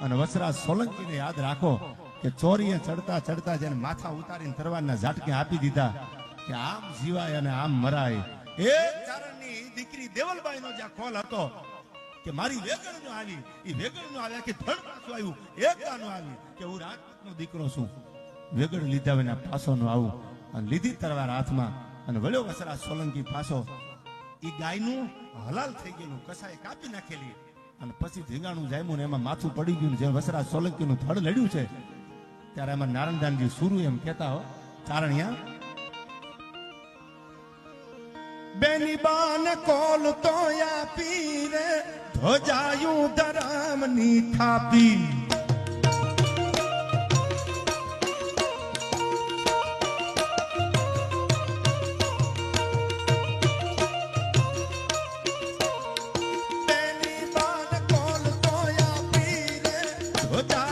અને વસરાજ સોલંકીને યાદ રાખો કે ચોરીએ ચડતા ચડતા જેને માથા ઉતારીને તરવારના ઝાટકે આપી દીધા કે આમ જીવાય અને આમ મરાય. એ ચારણની દીકરી દેવલબાઈનો જ્યાં કોલ હતો કે મારી વેગળનો આવી, એ વેગળનો આવ્યા કે ધડ પાછું આવ્યું, એકદાનો આવી કે હું રાજપૂતનો દીકરો છું, વેગળ લીધા વિના પાછો નો આવું. અને લીધી તરવાર હાથમાં અને વળ્યો વસરાજ સોલંકી પાછો. એ ગાયનું હલાલ થઈ ગયેલું કસાએ કાપી નાખેલી અને પછી ધીંગાણું જામ્યું ને એમાં માથું પડી ગયું. જે વસરાજ સોલંકીનું ધડ લડ્યું છે ત્યારે એમાં નારણદાનજી સુરુ એમ કહેતા હો ચારણિયા, બેની બાન કોલ તો આપી રે ધોજાયું ધરામની થાપી. બેની બાન કોલ તો આપી રે ધોજા